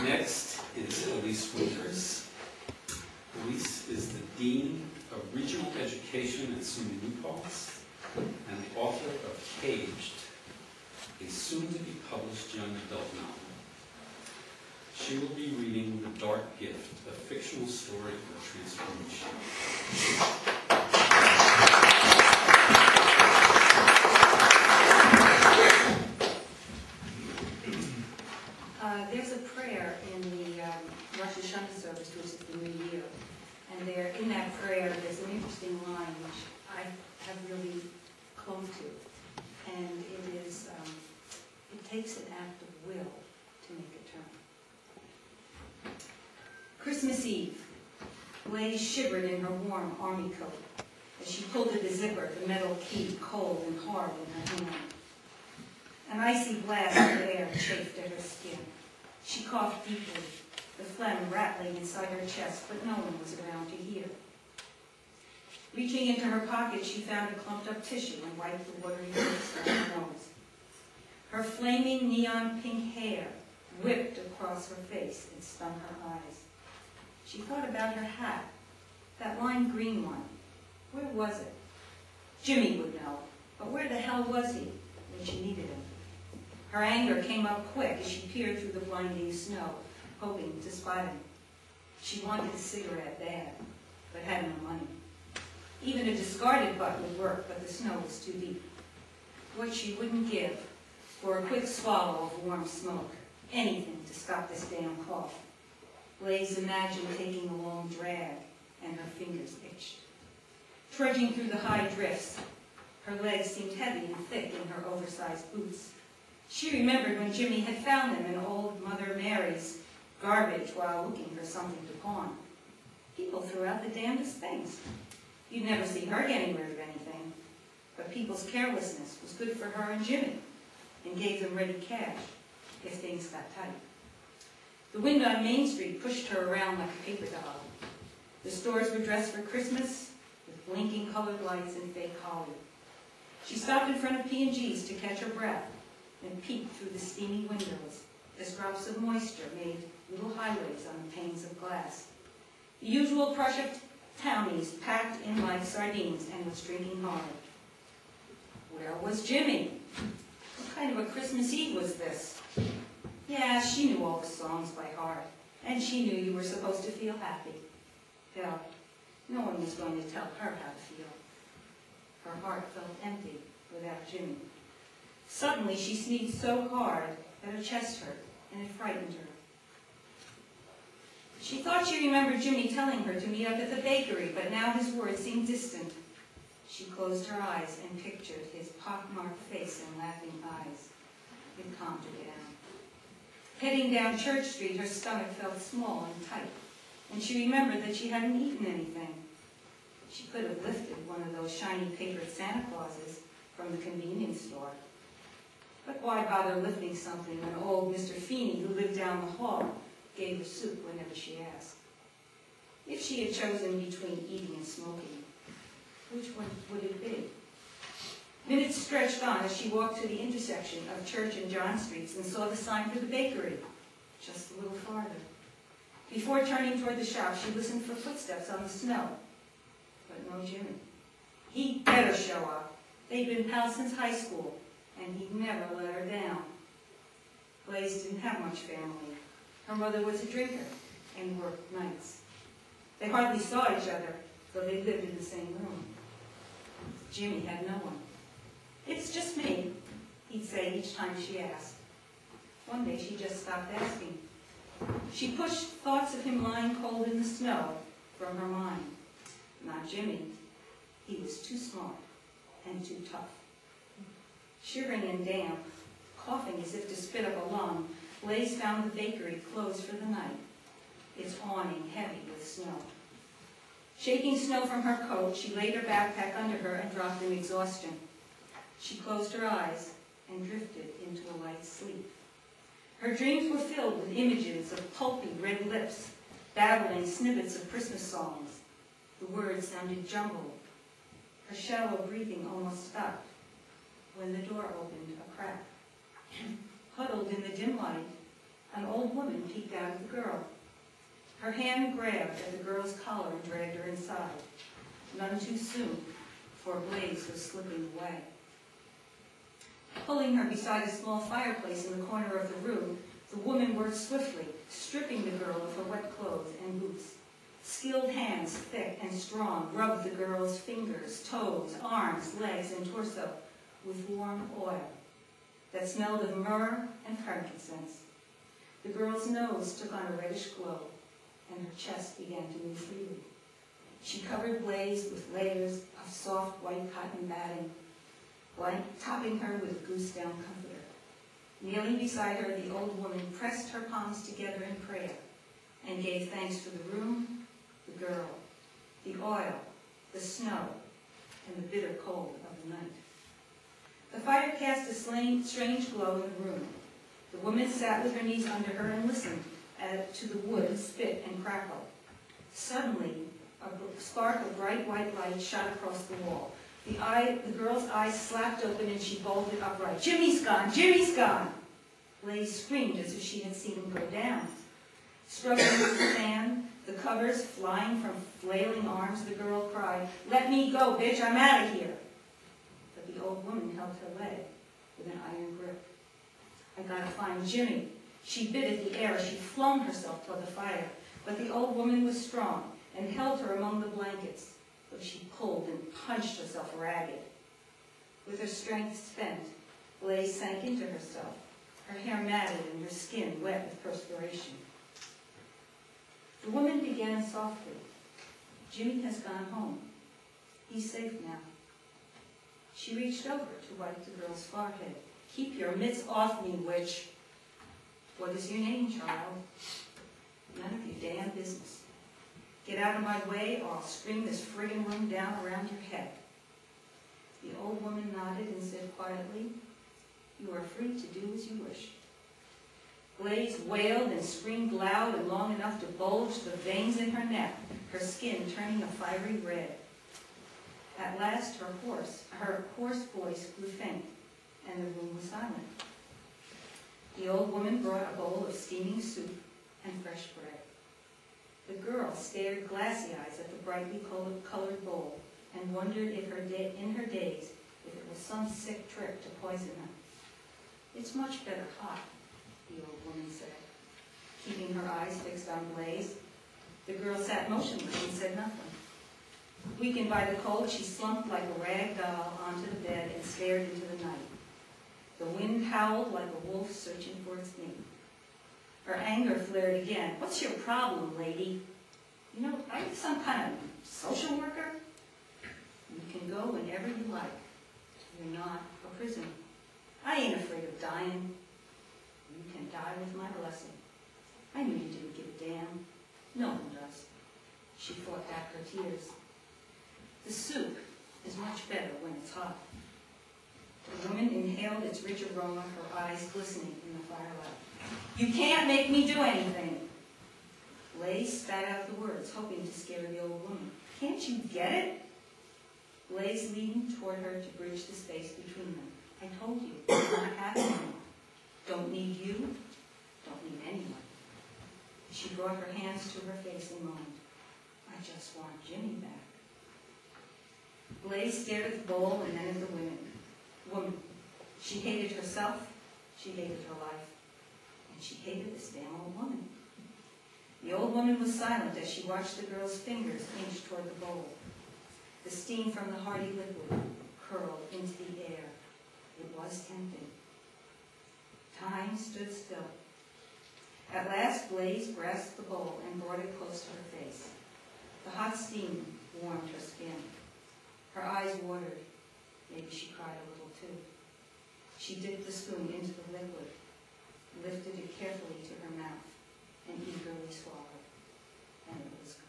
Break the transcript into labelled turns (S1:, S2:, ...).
S1: Next is Helise Winters. Helise is the Dean of Regional Education at SUNY New Paltz and the author of Caged, a soon-to-be-published young adult novel. She will be reading The Dark Gift, a fictional story of transformation.
S2: There's a prayer in the Rosh Hashanah service, which is the New Year. And there, in that prayer, there's an interesting line which I have really clung to. And it is, it takes an act of will to make a turn. Christmas Eve, Blaze shivered in her warm army coat as she pulled at the zipper, the metal key cold and hard in her hand. An icy blast of air chafed at her skin. She coughed deeply, the phlegm rattling inside her chest, but no one was around to hear. Reaching into her pocket, she found a clumped-up tissue and wiped the watery lips on her nose. Her flaming neon pink hair whipped across her face and stung her eyes. She thought about her hat, that lime green one. Where was it? Jimmy would know, but where the hell was he when she needed him? Her anger came up quick as she peered through the blinding snow, hoping to spot him. She wanted a cigarette bad, but had no money. Even a discarded butt would work, but the snow was too deep. What she wouldn't give for a quick swallow of warm smoke, anything to stop this damn cough. Blaze imagined taking a long drag, and her fingers itched. Trudging through the high drifts, her legs seemed heavy and thick in her oversized boots. She remembered when Jimmy had found them in old Mother Mary's garbage while looking for something to pawn. People threw out the damnedest things. You'd never see her getting rid of anything, but people's carelessness was good for her and Jimmy, and gave them ready cash if things got tight. The wind on Main Street pushed her around like a paper doll. The stores were dressed for Christmas with blinking colored lights and fake holly. She stopped in front of P&G's to catch her breath and peeked through the steamy windows as drops of moisture made little highways on the panes of glass. The usual crush of townies packed in like sardines and was drinking hard. Where was Jimmy? What kind of a Christmas Eve was this? Yeah, she knew all the songs by heart, and she knew you were supposed to feel happy. Hell, no one was going to tell her how to feel. Her heart felt empty without Jimmy. Suddenly, she sneezed so hard that her chest hurt, and it frightened her. She thought she remembered Jimmy telling her to meet up at the bakery, but now his words seemed distant. She closed her eyes and pictured his pockmarked face and laughing eyes. It calmed her down. Heading down Church Street, her stomach felt small and tight, and she remembered that she hadn't eaten anything. She could have lifted one of those shiny paper Santa Clauses from the convenience store. But why bother lifting something when old Mr. Feeney, who lived down the hall, gave her soup whenever she asked? If she had chosen between eating and smoking, which one would it be? Minutes stretched on as she walked to the intersection of Church and John Streets and saw the sign for the bakery, just a little farther. Before turning toward the shop, she listened for footsteps on the snow, but no Jimmy. He'd better show up. They'd been pals since high school, and he'd never let her down. Blaze didn't have much family. Her mother was a drinker and worked nights. They hardly saw each other, though they lived in the same room. Jimmy had no one. It's just me, he'd say each time she asked. One day she just stopped asking. She pushed thoughts of him lying cold in the snow from her mind. Not Jimmy. He was too smart and too tough. Shivering and damp, coughing as if to spit up a lung, Blaze found the bakery closed for the night, its awning heavy with snow. Shaking snow from her coat, she laid her backpack under her and dropped in exhaustion. She closed her eyes and drifted into a light sleep. Her dreams were filled with images of pulpy red lips, babbling snippets of Christmas songs. The words sounded jumbled. Her shallow breathing almost stopped when the door opened a crack. Huddled in the dim light, An old woman peeked out at the girl. Her hand grabbed at the girl's collar and dragged her inside. None too soon, for Blaze was slipping away. Pulling her beside a small fireplace in the corner of the room, the woman worked swiftly, stripping the girl of her wet clothes and boots. Skilled hands, thick and strong, rubbed the girl's fingers, toes, arms, legs, and torso with warm oil that smelled of myrrh and frankincense. The girl's nose took on a reddish glow, and her chest began to move freely. She covered Blaze with layers of soft white cotton batting, topping her with a goose-down comforter. Kneeling beside her, the old woman pressed her palms together in prayer and gave thanks for the room, the girl, the oil, the snow, and the bitter cold of the night. The fire cast a strange glow in the room. The woman sat with her knees under her and listened to the wood spit and crackle. Suddenly, a spark of bright white light shot across the wall. The girl's eyes slapped open and she bolted upright. "Jimmy's gone! Jimmy's gone!" Blaze screamed as if she had seen him go down. Struggling with the fan, the covers flying from flailing arms, the girl cried, "Let me go, bitch! I'm out of here!" But the old woman held her leg with an iron grip. "I gotta find Jimmy." She bit at the air as she flung herself toward the fire, but the old woman was strong and held her among the blankets, though she pulled and punched herself ragged. With her strength spent, Blaze sank into herself, her hair matted and her skin wet with perspiration. The woman began softly. "Jimmy has gone home. He's safe now." She reached over to wipe the girl's forehead. "Keep your mitts off me, witch." "What is your name, child?" "None of your damn business. Get out of my way or I'll scream this friggin' room down around your head." The old woman nodded and said quietly, "You are free to do as you wish." Blaze wailed and screamed loud and long enough to bulge the veins in her neck, her skin turning a fiery red. At last her hoarse voice grew faint, and the room was silent. The old woman brought a bowl of steaming soup and fresh bread. The girl stared glassy-eyed at the brightly colored bowl and wondered if in her daze if it was some sick trick to poison her. "It's much better hot," the old woman said, keeping her eyes fixed on Blaze. The girl sat motionless and said nothing. Weakened by the cold, she slumped like a rag doll onto the bed and stared into the night. The wind howled like a wolf searching for its mate. Her anger flared again. "What's your problem, lady? You know, are you some kind of social worker? You can go whenever you like. You're not a prisoner. I ain't afraid of dying. You can die with my blessing. I knew you didn't give a damn. No one does." She fought back her tears. "The soup is much better when it's hot." The woman inhaled its rich aroma, her eyes glistening in the firelight. "You can't make me do anything." Blaze spat out the words, hoping to scare the old woman. "Can't you get it?" Blaze leaned toward her to bridge the space between them. "I told you, it's not happening. Don't need you, don't need anyone." She brought her hands to her face and moaned, "I just want Jimmy back." Blaze stared at the bowl and then at the woman. She hated herself, she hated her life, and she hated this damn old woman. The old woman was silent as she watched the girl's fingers inch toward the bowl. The steam from the hearty liquid curled into the air. It was tempting. Time stood still. At last, Blaze grasped the bowl and brought it close to her face. The hot steam warmed her skin. Her eyes watered. Maybe she cried a little too. She dipped the spoon into the liquid, lifted it carefully to her mouth, and eagerly swallowed. And it was gone.